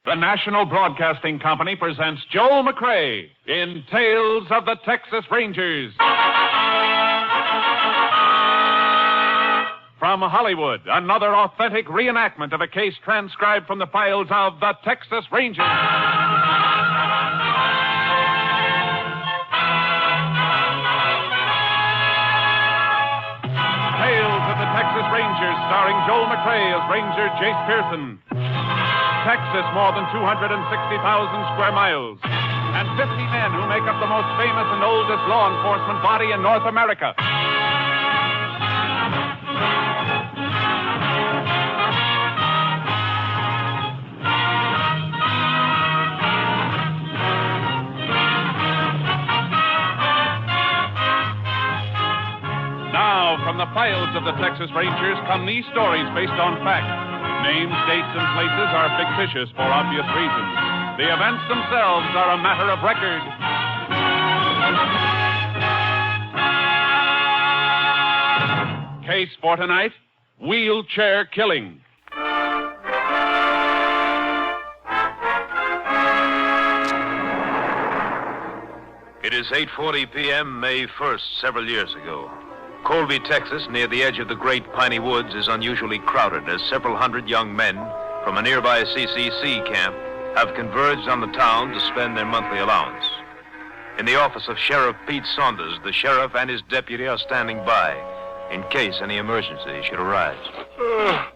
The National Broadcasting Company presents Joel McCrea in Tales of the Texas Rangers. From Hollywood, another authentic reenactment of a case transcribed from the files of the Texas Rangers. Tales of the Texas Rangers, starring Joel McCrea as Ranger Jace Pearson. Texas, more than 260,000 square miles, and 50 men who make up the most famous and oldest law enforcement body in North America. Now, from the files of the Texas Rangers come these stories based on fact. Names, dates, and places are fictitious for obvious reasons. The events themselves are a matter of record. Case for tonight, wheelchair killing. It is 8:40 p.m., May 1st, several years ago. Colby, Texas, near the edge of the great piney woods, is unusually crowded as several hundred young men from a nearby CCC camp have converged on the town to spend their monthly allowance. In the office of Sheriff Pete Saunders, the sheriff and his deputy are standing by in case any emergency should arise. I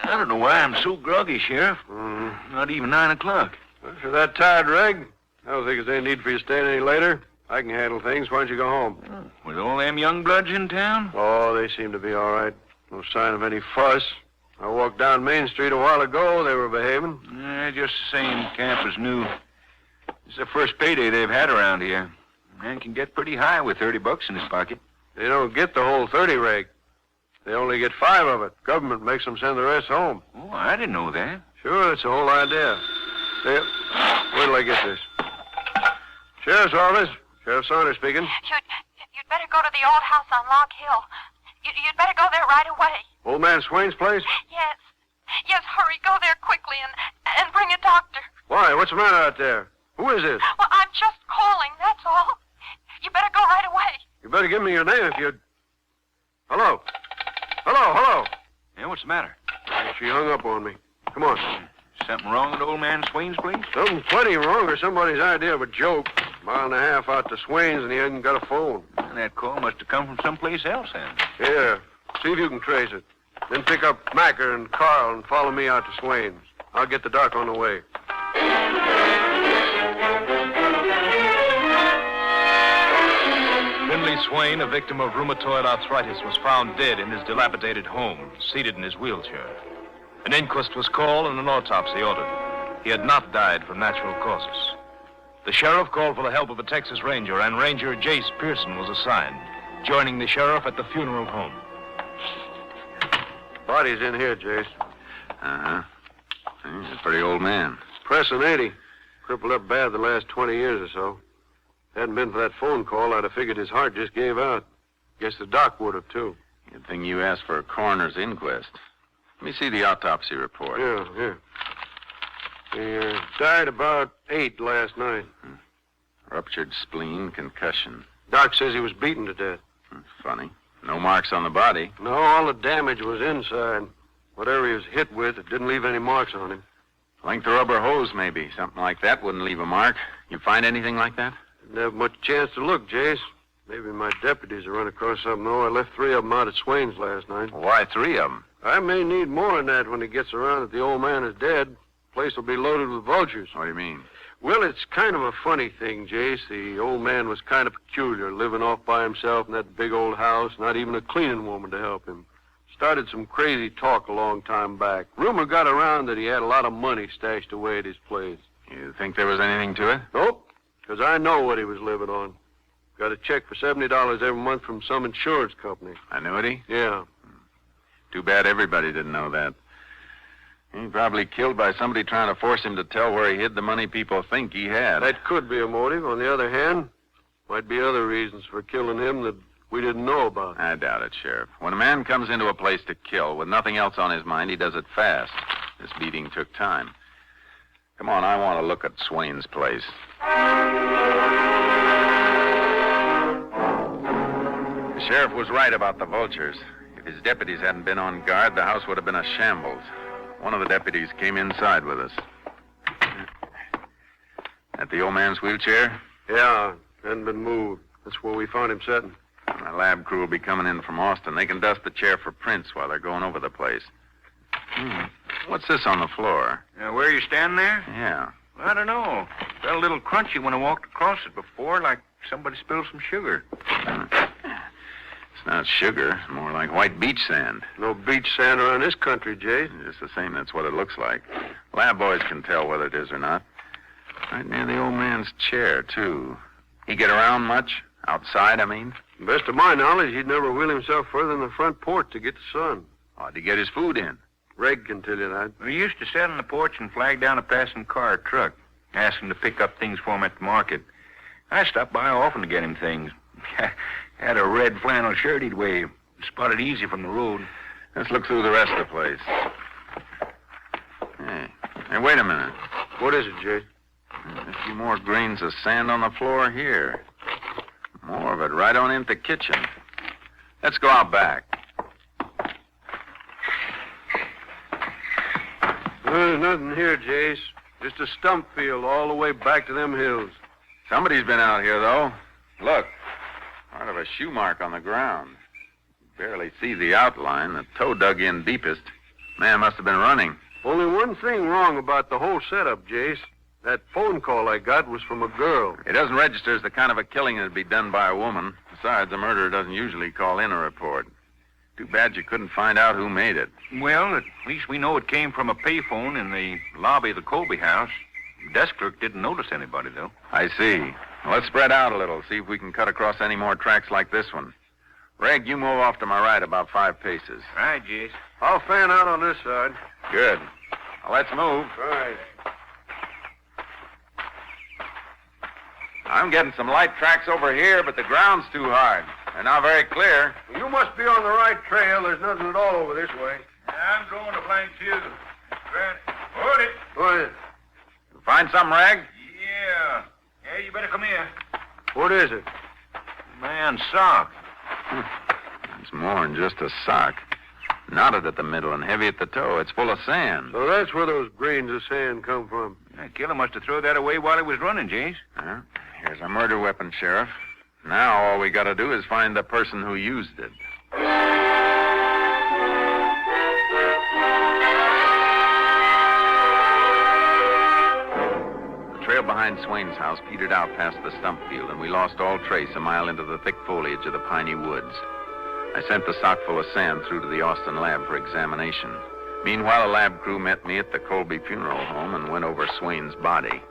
don't know why I'm so groggy, Sheriff. Not even 9 o'clock. Well, if you're that tired, Reg, I don't think there's any need for you staying any later. I can handle things. Why don't you go home? With all them young bloods in town? Oh, they seem to be all right. No sign of any fuss. I walked down Main Street a while ago. They were behaving. Just the same. Camp is new. It's the first payday they've had around here. Man can get pretty high with $30 in his pocket. They don't get the whole 30, Reg. They only get 5 of it. Government makes them send the rest home. Oh, I didn't know that. Sure, that's the whole idea. Where till I get this? Sheriff's office. Sheriff Saunders speaking. You'd better go to the old house on Log Hill. You'd better go there right away. Old man Swain's place? Yes. Yes, hurry. Go there quickly and bring a doctor. Why? What's the matter out there? Who is this? Well, I'm just calling, that's all. You better go right away. You better give me your name if you... Hello? Hello? Yeah, what's the matter? She hung up on me. Come on. Something wrong with old man Swain's place? Something plenty wrong or somebody's idea of a joke. Mile and a half out to Swain's and he hasn't got a phone. And that call must have come from someplace else, then. Here, see if you can trace it. Then pick up Macker and Carl and follow me out to Swain's. I'll get the doc on the way. Finley Swain, a victim of rheumatoid arthritis, was found dead in his dilapidated home, seated in his wheelchair. An inquest was called and an autopsy ordered. He had not died from natural causes. The sheriff called for the help of a Texas Ranger, and Ranger Jace Pearson was assigned, joining the sheriff at the funeral home. Body's in here, Jace. Uh-huh. He's a pretty old man. Pressing 80. Crippled up bad the last 20 years or so. Hadn't been for that phone call, I'd have figured his heart just gave out. Guess the doc would have, too. Good thing you asked for a coroner's inquest. Let me see the autopsy report. Yeah. He died about 8 last night. Ruptured spleen, concussion. Doc says he was beaten to death. Funny. No marks on the body. No, all the damage was inside. Whatever he was hit with, it didn't leave any marks on him. Length of rubber hose, maybe. Something like that wouldn't leave a mark. You find anything like that? Didn't have much chance to look, Jace. Maybe my deputies have run across something, though. I left 3 of them out at Swain's last night. Why 3 of them? I may need more than that when he gets around that the old man is dead. Place will be loaded with vultures. What do you mean? Well, it's kind of a funny thing, Jace. The old man was kind of peculiar, living off by himself in that big old house, not even a cleaning woman to help him. Started some crazy talk a long time back. Rumor got around that he had a lot of money stashed away at his place. You think there was anything to it? Nope, because I know what he was living on. Got a check for $70 every month from some insurance company. Annuity? Yeah. Too bad everybody didn't know that. He probably killed by somebody trying to force him to tell where he hid the money people think he had. That could be a motive. On the other hand, might be other reasons for killing him that we didn't know about. I doubt it, Sheriff. When a man comes into a place to kill with nothing else on his mind, he does it fast. This beating took time. Come on, I want to look at Swain's place. The sheriff was right about the vultures. If his deputies hadn't been on guard, the house would have been a shambles. One of the deputies came inside with us. At the old man's wheelchair? Yeah, hadn't been moved. That's where we found him sitting. My lab crew will be coming in from Austin. They can dust the chair for prints while they're going over the place. What's this on the floor? Where are you standing there? Yeah. I don't know. Felt a little crunchy when I walked across it before, like somebody spilled some sugar. It's not sugar. It's more like white beach sand. No beach sand around this country, Jay. Just the same, that's what it looks like. Lab boys can tell whether it is or not. Right near the old man's chair, too. He get around much? Outside, I mean? Best of my knowledge, he'd never wheel himself further than the front porch to get the sun. How'd he get his food in? Reg can tell you that. We used to sit on the porch and flag down a passing car or truck, ask him to pick up things for him at the market. I stopped by often to get him things. Had a red flannel shirt he'd wave. Spotted easy from the road. Let's look through the rest of the place. Hey, wait a minute. What is it, Jay? A few more grains of sand on the floor here. More of it right on into the kitchen. Let's go out back. There's nothing here, Jace. Just a stump field all the way back to them hills. Somebody's been out here, though. Look. Part of a shoe mark on the ground. Barely see the outline. The toe dug in deepest. Man must have been running. Only one thing wrong about the whole setup, Jace. That phone call I got was from a girl. It doesn't register as the kind of a killing that'd be done by a woman. Besides, the murderer doesn't usually call in a report. Too bad you couldn't find out who made it. Well, at least we know it came from a payphone in the lobby of the Colby house. The desk clerk didn't notice anybody, though. I see. Well, let's spread out a little, see if we can cut across any more tracks like this one. Reg, you move off to my right about 5 paces. Right, Jace. I'll fan out on this side. Good. Well, let's move. Right. I'm getting some light tracks over here, but the ground's too hard. They're not very clear. You must be on the right trail. There's nothing at all over this way. I'm going to blank, too. Hold it. What is it? Find something, Reg? Yeah. Yeah, you better come here. What is it? Man's sock. It's more than just a sock. Knotted at the middle and heavy at the toe. It's full of sand. So that's where those grains of sand come from. That killer must have thrown that away while he was running, Jace. Here's our murder weapon, Sheriff. Now all we got to do is find the person who used it. The trail behind Swain's house petered out past the stump field, and we lost all trace a mile into the thick foliage of the piney woods. I sent the sock full of sand through to the Austin lab for examination. Meanwhile, a lab crew met me at the Colby funeral home and went over Swain's body.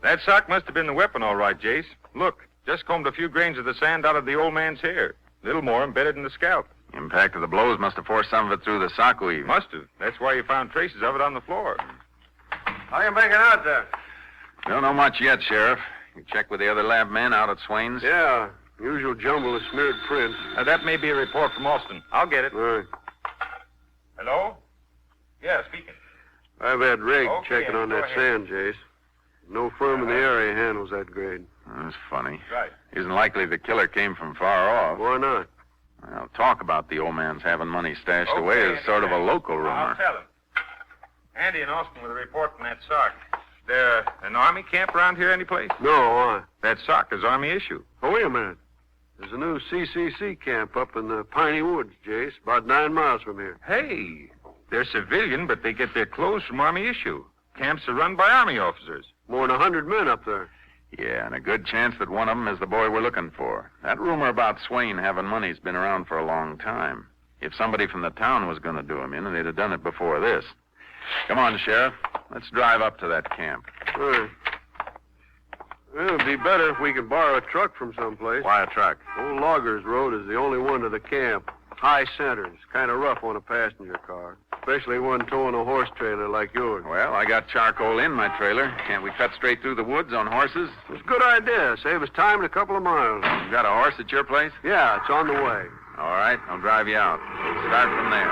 That sock must have been the weapon, all right, Jace. Look, just combed a few grains of the sand out of the old man's hair. A little more embedded in the scalp. Impact of the blows must have forced some of it through the sock weave. Must have. That's why you found traces of it on the floor. How you making out there? Don't know much yet, Sheriff. You check with the other lab men out at Swain's? Yeah. Usual jumble of smeared prints. That may be a report from Austin. I'll get it. All right. Hello? Yeah, speaking. I've had Reg Okay, checking on go that ahead. sand, Jace. No firm in the area handles that grade. That's funny. Right. Isn't likely the killer came from far off. Why not? Well, talk about the old man's having money stashed away is sort of a local rumor. I'll tell him. Andy in Austin with a report from that sock. Is there an army camp around here anyplace? No, why? That sock is army issue. Oh, wait a minute. There's a new CCC camp up in the Piney Woods, Jace, about 9 miles from here. Hey, they're civilian, but they get their clothes from army issue. Camps are run by army officers. More than 100 men up there. Yeah, and a good chance that one of them is the boy we're looking for. That rumor about Swain having money's been around for a long time. If somebody from the town was going to do him in, they'd have done it before this. Come on, Sheriff. Let's drive up to that camp. All right. Well, it'd be better if we could borrow a truck from someplace. Why a truck? Old Loggers Road is the only one to the camp. High centers, kind of rough on a passenger car. Especially one towing a horse trailer like yours. Well, I got charcoal in my trailer. Can't we cut straight through the woods on horses? It's a good idea. Save us time in a couple of miles. You got a horse at your place? Yeah, it's on the way. All right, I'll drive you out. We'll start from there.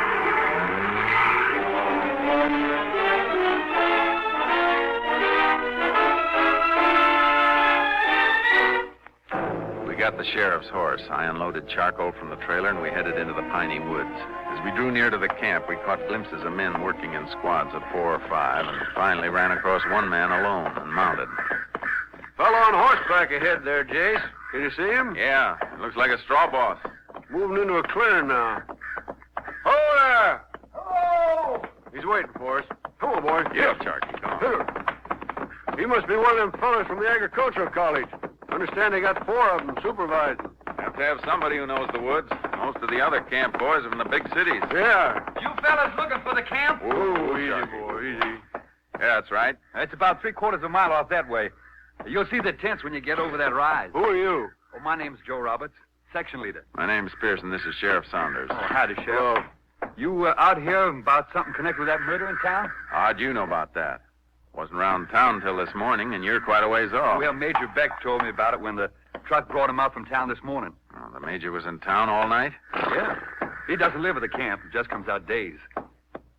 got the sheriff's horse. I unloaded charcoal from the trailer, and we headed into the piney woods. As we drew near to the camp, we caught glimpses of men working in squads of 4 or 5, and finally ran across one man alone and mounted. Fellow on horseback ahead there, Jace. Can you see him? Yeah, it looks like a straw boss. Moving into a clearing now. Ho there! Hello! He's waiting for us. Come on, boys. Yeah, Charky, come on. He must be one of them fellas from the agricultural college. Understand they got 4 of them supervising. Have to have somebody who knows the woods. Most of the other camp boys are from the big cities. Yeah. You fellas looking for the camp? Oh, easy, boy, easy. Yeah, that's right. It's about 3/4 of a mile off that way. You'll see the tents when you get over that rise. Who are you? Oh, my name's Joe Roberts, section leader. My name's Pearson. This is Sheriff Saunders. Oh, howdy, Sheriff. You out here about something connected with that murder in town? How'd you know about that? Wasn't around town till this morning, and you're quite a ways off. Well, Major Beck told me about it when the truck brought him out from town this morning. Oh, the major was in town all night? Yeah. He doesn't live at the camp. He just comes out days.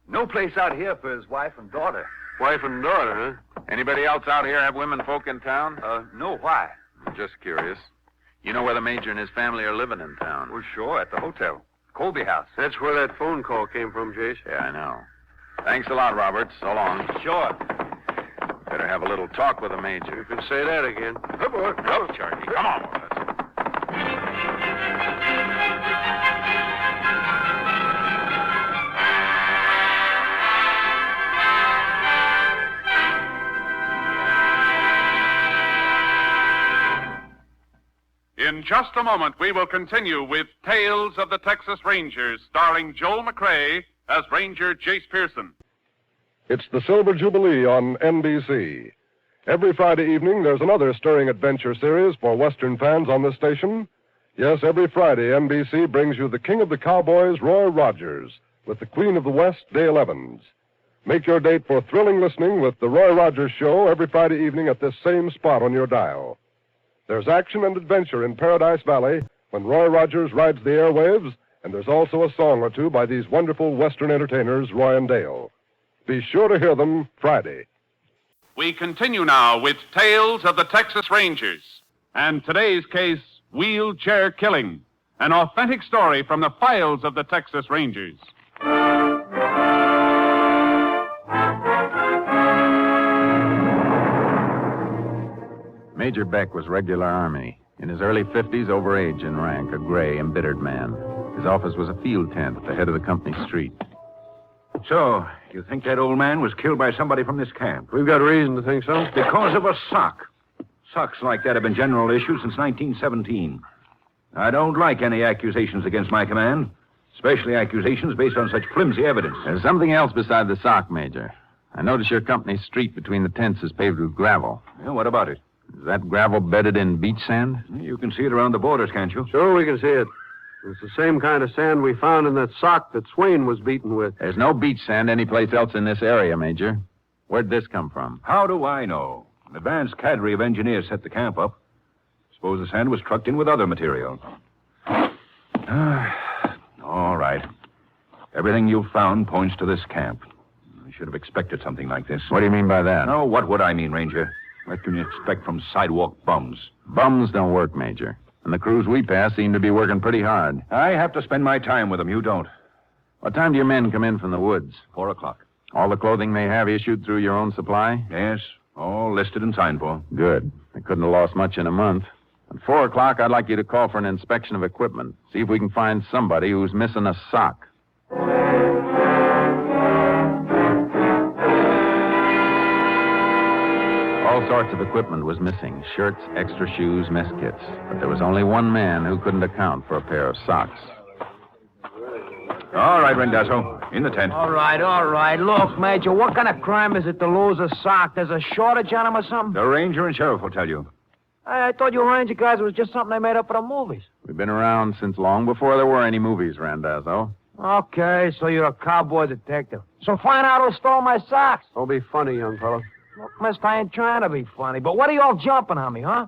No place out here for his wife and daughter. Wife and daughter, huh? Anybody else out here have women folk in town? No, why? Just curious. You know where the major and his family are living in town? Well, sure, at the hotel. Colby House. That's where that phone call came from, Jace. Yeah, I know. Thanks a lot, Roberts. So long. Sure. Better have a little talk with the major. You can say that again. Good boy. Up, Charky. Come on, boys. In just a moment, we will continue with Tales of the Texas Rangers, starring Joel McCrea as Ranger Jace Pearson. It's the Silver Jubilee on NBC. Every Friday evening, there's another stirring adventure series for Western fans on this station. Yes, every Friday, NBC brings you the King of the Cowboys, Roy Rogers, with the Queen of the West, Dale Evans. Make your date for thrilling listening with the Roy Rogers Show every Friday evening at this same spot on your dial. There's action and adventure in Paradise Valley when Roy Rogers rides the airwaves, and there's also a song or two by these wonderful Western entertainers, Roy and Dale. Be sure to hear them Friday. We continue now with Tales of the Texas Rangers, and today's case, Wheelchair Killing, an authentic story from the files of the Texas Rangers. Major Beck was regular Army. In his early 50s, over age in rank, a gray, embittered man. His office was a field tent at the head of the company street. So, you think that old man was killed by somebody from this camp? We've got reason to think so. Because of a sock. Socks like that have been general issue since 1917. I don't like any accusations against my command, especially accusations based on such flimsy evidence. There's something else beside the sock, Major. I notice your company street between the tents is paved with gravel. Yeah, what about it? Is that gravel bedded in beach sand? You can see it around the borders, can't you? Sure, we can see it. It's the same kind of sand we found in that sock that Swain was beaten with. There's no beach sand anyplace else in this area, Major. Where'd this come from? How do I know? An advanced cadre of engineers set the camp up. Suppose the sand was trucked in with other material. All right. Everything you've found points to this camp. I should have expected something like this. What do you mean by that? No, what would I mean, Ranger? What can you expect from sidewalk bums? Bums don't work, Major. And the crews we pass seem to be working pretty hard. I have to spend my time with them. You don't. What time do your men come in from the woods? 4 o'clock. All the clothing they have issued through your own supply? Yes, all listed and signed for. Good. They couldn't have lost much in a month. At 4 o'clock, I'd like you to call for an inspection of equipment. See if we can find somebody who's missing a sock. All sorts of equipment was missing. Shirts, extra shoes, mess kits. But there was only one man who couldn't account for a pair of socks. All right, Rendazzo. In the tent. All right. Look, Major, what kind of crime is it to lose a sock? There's a shortage on them or something? The ranger and sheriff will tell you. I thought you Ranger guys was just something they made up for the movies. We've been around since long before there were any movies, Randazzo. Okay, so you're a cowboy detective. So find out who stole my socks. Don't be funny, young fella. Look, mister, I ain't trying to be funny, but what are you all jumping on me, huh?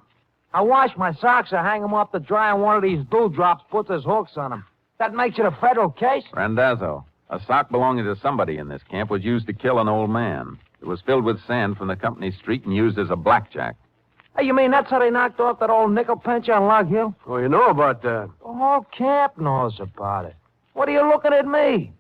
I wash my socks, I hang them up to dry, and one of these dewdrops puts his hooks on them. That makes it a federal case? Randazzo, a sock belonging to somebody in this camp was used to kill an old man. It was filled with sand from the company street and used as a blackjack. Hey, you mean that's how they knocked off that old nickel pincher on Log Hill? Oh, you know about that. The whole camp knows about it. What are you looking at me?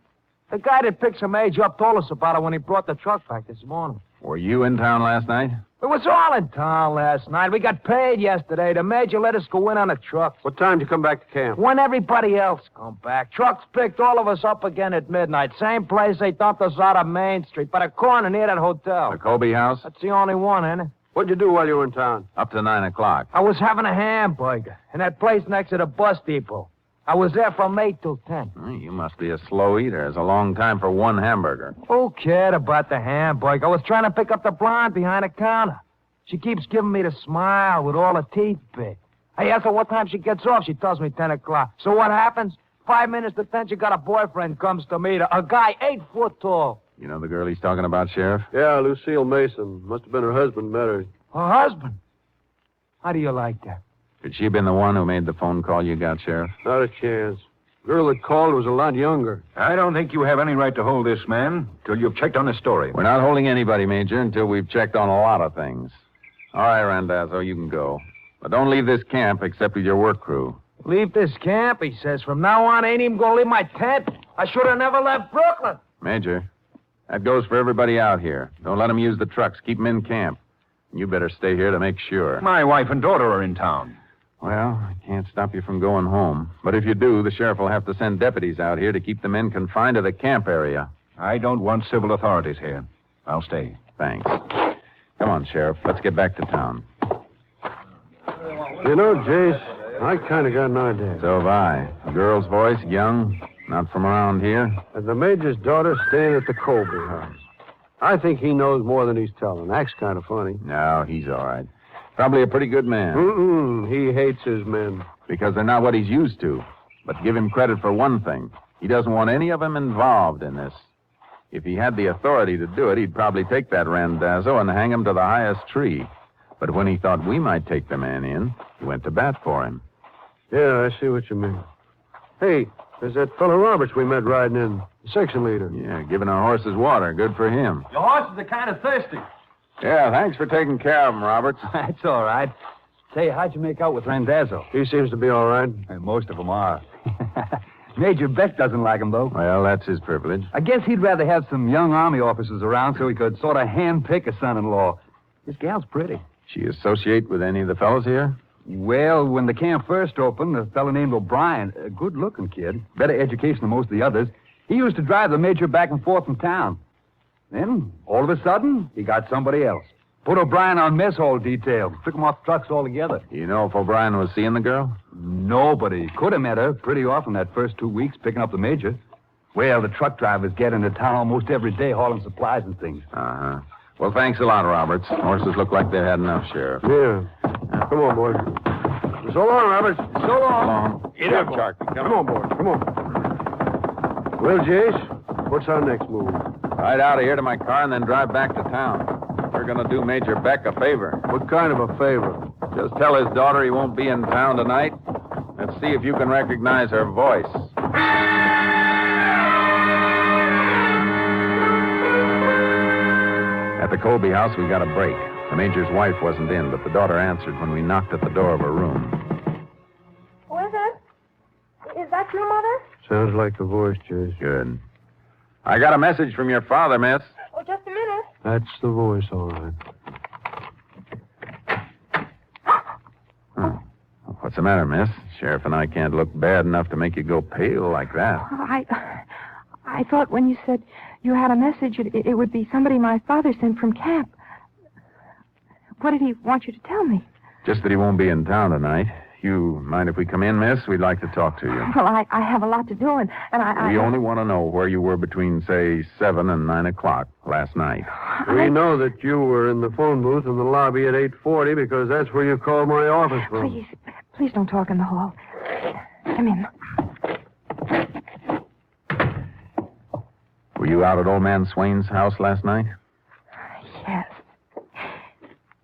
The guy that picked some age up told us about it when he brought the truck back this morning. Were you in town last night? We was all in town last night. We got paid yesterday. The major let us go in on a truck. What time did you come back to camp? When everybody else come back. Trucks picked all of us up again at midnight. Same place they dumped us out of Main Street, by the corner near that hotel. The Colby house? That's the only one, ain't it? What'd you do while you were in town? Up to 9 o'clock. I was having a hamburger in that place next to the bus depot. I was there from 8 till 10. You must be a slow eater. It's a long time for one hamburger. Who cared about the hamburger? I was trying to pick up the blonde behind the counter. She keeps giving me the smile with all her teeth big. I ask her what time she gets off. She tells me 10 o'clock. So what happens? 5 minutes to 10, she got a boyfriend comes to meet her. A guy 8 foot tall. You know the girl he's talking about, Sheriff? Yeah, Lucille Mason. Must have been her husband met her. Her husband? How do you like that? Could she have been the one who made the phone call you got, Sheriff? Not a chance. The girl that called was a lot younger. I don't think you have any right to hold this man till you've checked on his story. We're not holding anybody, Major, until we've checked on a lot of things. All right, Randazzo, you can go. But don't leave this camp except with your work crew. Leave this camp, he says. From now on, I ain't even gonna leave my tent. I should have never left Brooklyn. Major, that goes for everybody out here. Don't let them use the trucks. Keep them in camp. You better stay here to make sure. My wife and daughter are in town. Well, I can't stop you from going home. But if you do, the sheriff will have to send deputies out here to keep the men confined to the camp area. I don't want civil authorities here. I'll stay. Thanks. Come on, Sheriff. Let's get back to town. You know, Jace, I kind of got an idea. So have I. A girl's voice, young, not from around here. And the major's daughter staying at the Colby house. I think he knows more than he's telling. Acts kind of funny. No, he's all right. Probably a pretty good man. He hates his men. Because they're not what he's used to. But give him credit for one thing. He doesn't want any of them involved in this. If he had the authority to do it, he'd probably take that Randazzo and hang him to the highest tree. But when he thought we might take the man in, he went to bat for him. Yeah, I see what you mean. Hey, there's that fellow Roberts we met riding in, the section leader. Yeah, giving our horses water. Good for him. Your horses are kind of thirsty. Yeah, thanks for taking care of him, Roberts. That's all right. Say, how'd you make out with Randazzo? He seems to be all right. Most of them are. Major Beck doesn't like him, though. Well, that's his privilege. I guess he'd rather have some young Army officers around so he could sort of handpick a son-in-law. This gal's pretty. She associate with any of the fellows here? Well, when the camp first opened, a fellow named O'Brien, a good-looking kid, better education than most of the others, he used to drive the major back and forth from town. Then, all of a sudden, he got somebody else. Put O'Brien on mess hall detail. Took him off trucks altogether. You know if O'Brien was seeing the girl? Nobody. Could have met her pretty often that first 2 weeks picking up the major. Well, the truck drivers get into town almost every day hauling supplies and things. Uh-huh. Well, thanks a lot, Roberts. Horses look like they've had enough, Sheriff. Yeah. Come on, boys. So long, Roberts. So long. Get up, Sharky. Come on, boys. Come on. Well, Jace, what's our next move? Ride out of here to my car and then drive back to town. We're going to do Major Beck a favor. What kind of a favor? Just tell his daughter he won't be in town tonight. Let's see if you can recognize her voice. At the Colby house, we got a break. The Major's wife wasn't in, but the daughter answered when we knocked at the door of her room. Who is it? Is that your mother? Sounds like the voice, Jace. Good. I got a message from your father, miss. Oh, just a minute. That's the voice, all right. What's the matter, miss? Sheriff and I can't look bad enough to make you go pale like that. I thought when you said you had a message, it would be somebody my father sent from camp. What did he want you to tell me? Just that he won't be in town tonight. You mind if we come in, miss? We'd like to talk to you. Well, I have a lot to do, and I... We only want to know where you were between, say, 7 and 9 o'clock last night. We know that you were in the phone booth in the lobby at 8:40 because that's where you called my office from. Please don't talk in the hall. Come in. Were you out at old man Swain's house last night? Yes.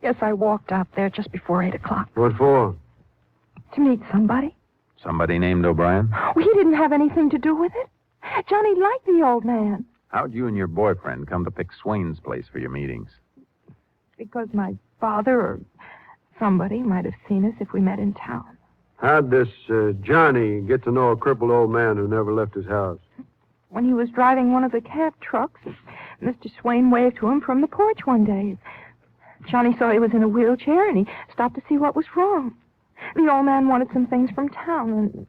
Yes, I walked out there just before 8 o'clock. What for? To meet somebody. Somebody named O'Brien? Well, he didn't have anything to do with it. Johnny liked the old man. How'd you and your boyfriend come to pick Swain's place for your meetings? Because my father Somebody might have seen us if we met in town. How'd this Johnny get to know a crippled old man who never left his house? When he was driving one of the camp trucks, Mr. Swain waved to him from the porch one day. Johnny saw he was in a wheelchair, and he stopped to see what was wrong. The old man wanted some things from town, and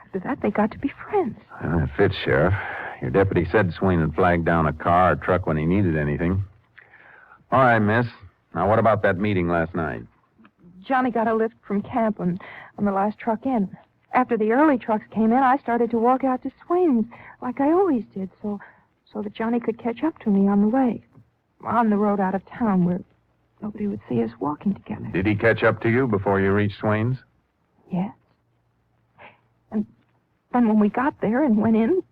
after that, they got to be friends. It fits, Sheriff. Your deputy said Swain had flagged down a car or truck when he needed anything. All right, miss. Now, what about that meeting last night? Johnny got a lift from camp on the last truck in. After the early trucks came in, I started to walk out to Swain's, like I always did, so that Johnny could catch up to me on the way. On the road out of town where nobody would see us walking together. Did he catch up to you before you reached Swain's? Yes. And then when we got there and went in,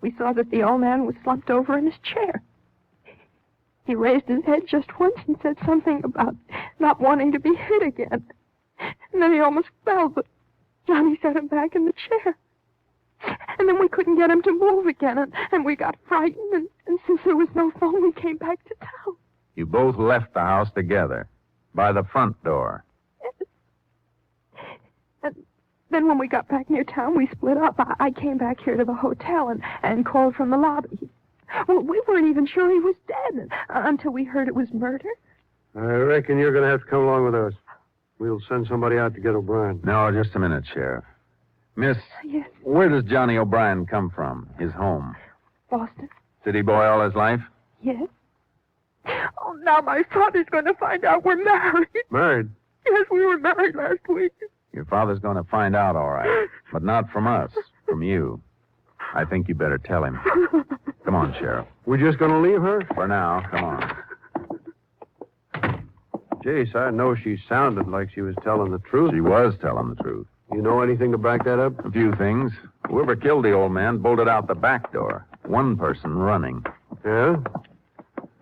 we saw that the old man was slumped over in his chair. He raised his head just once and said something about not wanting to be hit again. And then he almost fell, but Johnny set him back in the chair. And then we couldn't get him to move again, and we got frightened, and since there was no phone, we came back to town. You both left the house together, by the front door. And then when we got back near town, we split up. I came back here to the hotel and called from the lobby. Well, we weren't even sure he was dead until we heard it was murder. I reckon you're going to have to come along with us. We'll send somebody out to get O'Brien. No, just a minute, Sheriff. Miss, Yes, where does Johnny O'Brien come from? His home? Boston. City boy all his life? Yes. Oh, now my father's going to find out we're married. Married? Yes, we were married last week. Your father's going to find out, all right. But not from us, from you. I think you better tell him. Come on, Sheriff. We're just going to leave her? For now, come on. Jace, I know she sounded like she was telling the truth. She was telling the truth. You know anything to back that up? A few things. Whoever killed the old man bolted out the back door. One person running. Yeah?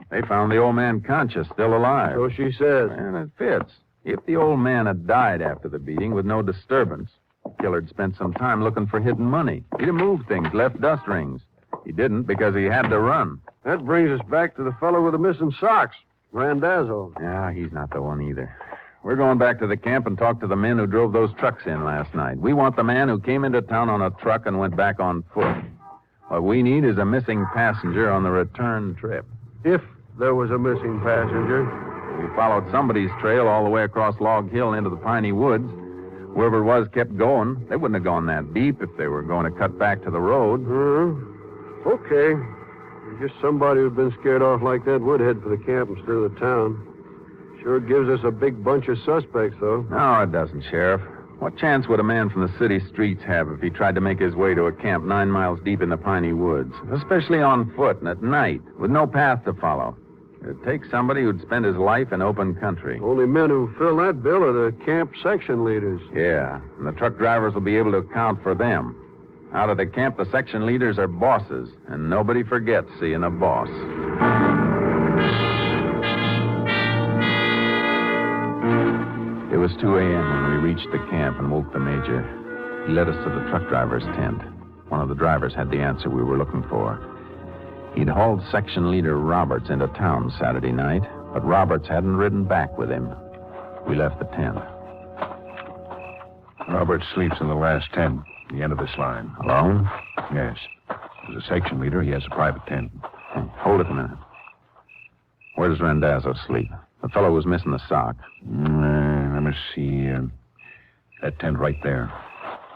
They found the old man conscious, still alive. So she says. And it fits. If the old man had died after the beating with no disturbance, the killer'd spent some time looking for hidden money. He'd have moved things, left dust rings. He didn't because he had to run. That brings us back to the fellow with the missing socks, Randazzo. Yeah, he's not the one either. We're going back to the camp and talk to the men who drove those trucks in last night. We want the man who came into town on a truck and went back on foot. What we need is a missing passenger on the return trip. If there was a missing passenger. We followed somebody's trail all the way across Log Hill into the piney woods. Whoever it was kept going. They wouldn't have gone that deep if they were going to cut back to the road. Okay. I guess somebody who'd been scared off like that would head for the camp instead of the town. Sure gives us a big bunch of suspects, though. No, it doesn't, Sheriff. What chance would a man from the city streets have if he tried to make his way to a camp 9 miles deep in the piney woods, especially on foot and at night, with no path to follow? It'd take somebody who'd spend his life in open country. Only men who fill that bill are the camp section leaders. Yeah, and the truck drivers will be able to account for them. Out of the camp, the section leaders are bosses, and nobody forgets seeing a boss. It was 2 a.m. when we reached the camp and woke the major. He led us to the truck driver's tent. One of the drivers had the answer we were looking for. He'd hauled section leader Roberts into town Saturday night, but Roberts hadn't ridden back with him. We left the tent. Roberts sleeps in the last tent, the end of this line. Alone? Yes. As a section leader, he has a private tent. Hey, hold it a minute. Where does Randazzo sleep? The fellow who's missing the sock. Let me see. That tent right there.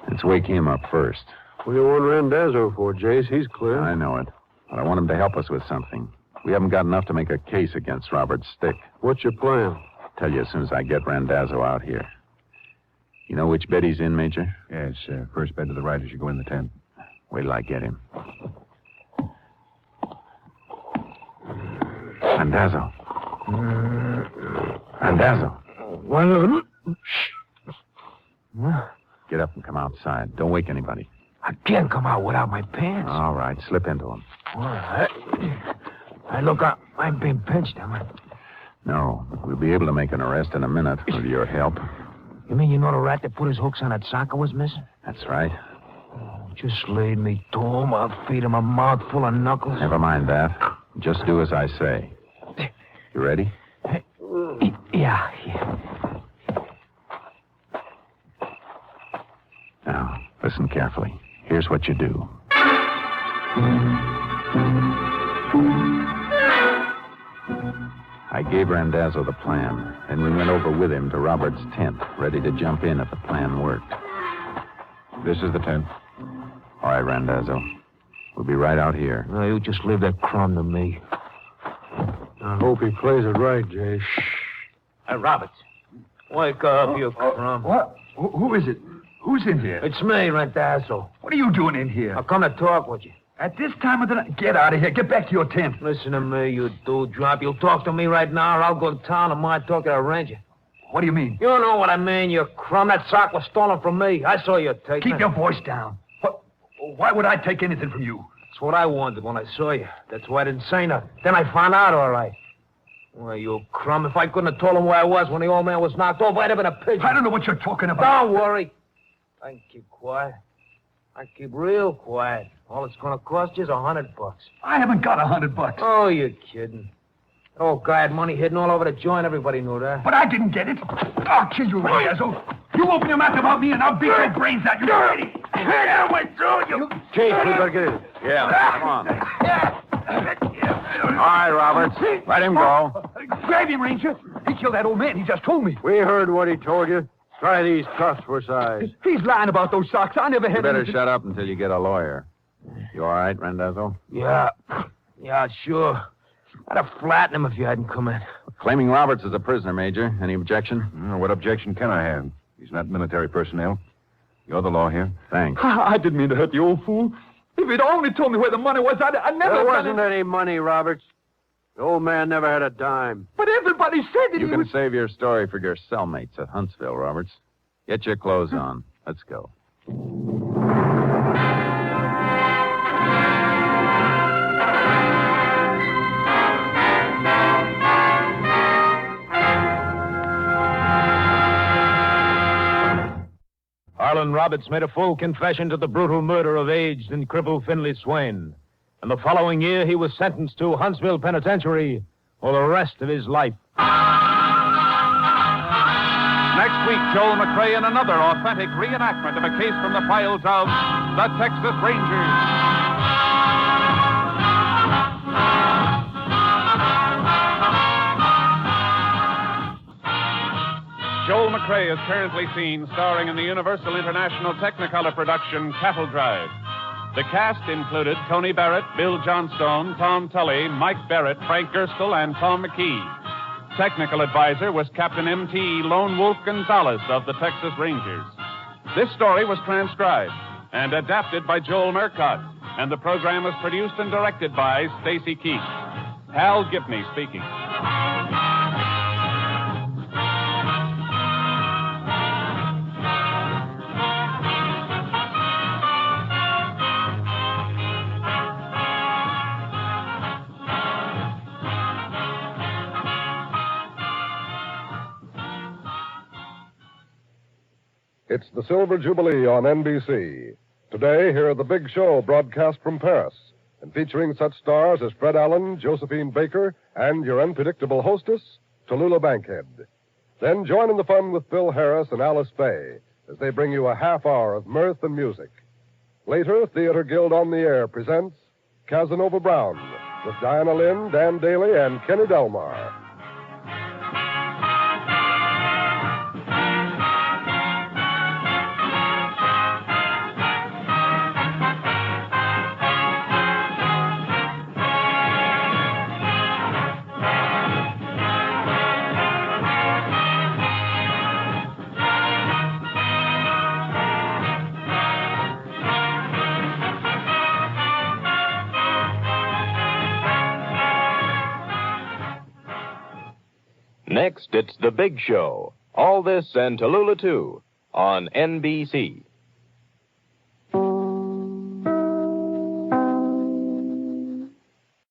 Let's wake him up first. What do you want Randazzo for, Jace? He's clear. I know it. But I want him to help us with something. We haven't got enough to make a case against Robert's stick. What's your plan? I'll tell you as soon as I get Randazzo out here. You know which bed he's in, Major? Yes, first bed to the right as you go in the tent. Wait till I get him. Randazzo. Randazzo. Get up and come outside. Don't wake anybody. I can't come out without my pants. All right, slip into them. All right. Hey, look, I'm being pinched, am I? No, we'll be able to make an arrest in a minute with your help. You mean you know the rat that put his hooks on that sock I was missing? That's right. Just lead me to him. I'll feed him a mouthful of knuckles. Never mind that. Just do as I say. You ready? Yeah. Yeah. Now, listen carefully. Here's what you do. I gave Randazzo the plan, and we went over with him to Robert's tent, ready to jump in if the plan worked. This is the tent. All right, Randazzo. We'll be right out here. No, you just leave that crumb to me. I hope he plays it right, Jay. Shh. Hey, Roberts. Wake up, you crumb. What? Who is it? Who's in here? It's me, Randazzo. What are you doing in here? I come to talk with you. At this time of the night? Get out of here. Get back to your tent. Listen to me, you dewdrop. You'll talk to me right now, or I'll go to town and mind talk to a ranger. What do you mean? You know what I mean, you crumb. That sock was stolen from me. I saw you take it. Keep your voice down. What? Why would I take anything from you? That's what I wondered when I saw you. That's why I didn't say nothing. Then I found out, all right. Well, you crumb. If I couldn't have told him where I was when the old man was knocked off, I'd have been a pigeon. I don't know what you're talking about. Don't worry. I can keep quiet. I keep real quiet. All it's going to cost you is $100. I haven't got $100. Oh, you're kidding. That old guy had money hidden all over the joint. Everybody knew that. But I didn't get it. I'll kill you, Randazzo. You open your mouth about me and I'll beat your brains out. You ready? I went through you. Chief, we better get in. Yeah, come on. All right, Roberts. Let him go. Grab him, Ranger. He killed that old man. He just told me. We heard what he told you. Try these cuffs for size. He's lying about those socks. I never had You better anything. shut up until you get a lawyer. You all right, Randazzo? Yeah. Yeah, sure. I'd have flattened him if you hadn't come in. Claiming Roberts as a prisoner, Major. Any objection? What objection can I have? He's not military personnel. You're the law here. Thanks. I didn't mean to hurt the old fool. If he'd only told me where the money was, I'd never... There wasn't any money, Roberts. The old man never had a dime. But everybody said that You he can was... save your story for your cellmates at Huntsville, Roberts. Get your clothes on. Let's go. Harlan Roberts made a full confession to the brutal murder of aged and crippled Finley Swain. And the following year, he was sentenced to Huntsville Penitentiary for the rest of his life. Next week, Joel McCrea in another authentic reenactment of a case from the files of the Texas Rangers. Joel McCrea is currently seen starring in the Universal International Technicolor production Cattle Drive. The cast included Tony Barrett, Bill Johnstone, Tom Tully, Mike Barrett, Frank Gerstle, and Tom McKee. Technical advisor was Captain M.T. Lone Wolf Gonzalez of the Texas Rangers. This story was transcribed and adapted by Joel Murcott, and the program was produced and directed by Stacy Keith. Hal Gibney speaking. It's the Silver Jubilee on NBC. Today, here are the big show broadcast from Paris, and featuring such stars as Fred Allen, Josephine Baker, and your unpredictable hostess, Tallulah Bankhead. Then join in the fun with Phil Harris and Alice Faye as they bring you a half hour of mirth and music. Later, Theater Guild on the Air presents Casanova Brown with Diana Lynn, Dan Daly, and Kenny Delmar. Next, it's The Big Show. All this and Tallulah, too, on NBC.